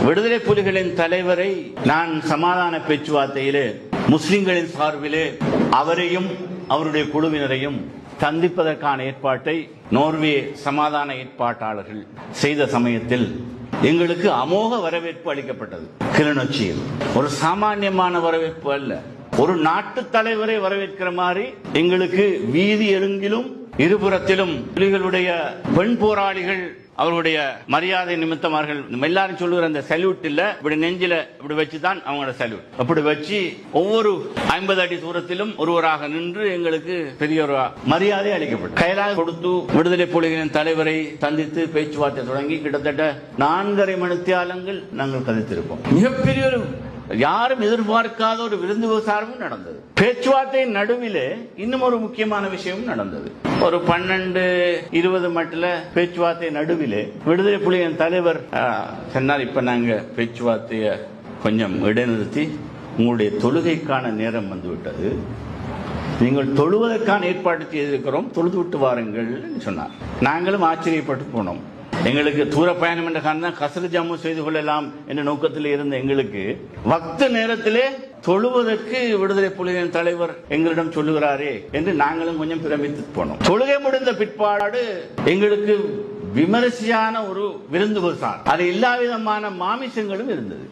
விடுதலை புலிகளின் தலைவரை நான் சமாதான பேச்சுவார்த்தையிலே முஸ்லிம்களின் சார்பிலே அவரையும் அவருடைய குழுவினரையும் சந்திப்பதற்கான ஏற்பாட்டை நோர்வே சமாதான ஏற்பாட்டாளர்கள் செய்த சமயத்தில் எங்களுக்கு அமோக வரவேற்பு அளிக்கப்பட்டது. கிளிநொச்சியில் ஒரு சாமானியமான வரவேற்பு அல்ல, ஒரு நாட்டு தலைவரை வரவேற்கிற மாதிரி எங்களுக்கு வீதி எருங்கிலும் இருபுறத்திலும் புலிகளுடைய பெண் போராளிகள் அவருடைய மரியாதை நிமித்தமார்கள் எல்லாரும் சொல்லுகிற அந்த சல்யூட் இல்ல, இப்படி நெஞ்சில இப்படி வச்சுதான் அவங்களோட சல்யூட் அப்படி வச்சு ஒவ்வொரு 50 அடி தூரத்திலும் ஒருவராக நின்று எங்களுக்கு பெரிய ஒரு மரியாதை அளிக்கப்படும். கைலாக கொடுத்து விடுதலை புலிகளின் தலைவரை சந்தித்து பேச்சுவார்த்தை தொடங்கி கிட்டத்தட்ட 4.5 மணித்தியாலங்கள் நாங்கள் கதைத்திருப்போம். மிகப்பெரிய ஒரு யாரும் எதிர்பார்க்காத ஒரு விருந்து விசாரமும் நடந்தது. பேச்சுவார்த்தையின் நடுவிலே இன்னும் ஒரு முக்கியமான விஷயமும் நடந்தது. ஒரு 12-20 மட்டில் பேச்சுவார்த்தை நடுவிலே விடுதலை புலிகளின் தலைவர் சொன்னார், இப்ப நாங்க பேச்சுவார்த்தைய கொஞ்சம் இடைநிறுத்தி உங்களுடைய தொழுகைக்கான நேரம் வந்துவிட்டது, நீங்கள் தொழுவதற்கான ஏற்பாடு செய்திருக்கிறோம், தொழுது விட்டு வாருங்கள் சொன்னார். நாங்களும் ஆச்சரியப்பட்டு போனோம். எங்களுக்கு தூர பயணம் என்ற காரணம் கசரு ஜம்மு செய்து கொள்ளலாம் என்ற நோக்கத்தில் இருந்த எங்களுக்கு வக்த நேரத்திலே தொழுவதற்கு விடுதலை புலிகளின் தலைவர் எங்களிடம் சொல்லுகிறாரே என்று நாங்களும் கொஞ்சம் பிரமித்து போனோம். தொழுகை முடிந்த பிற்பாடு எங்களுக்கு விமரிசையான ஒரு விருந்து விசாரம், அது எல்லா விதமான மாமிசங்களும் இருந்தது.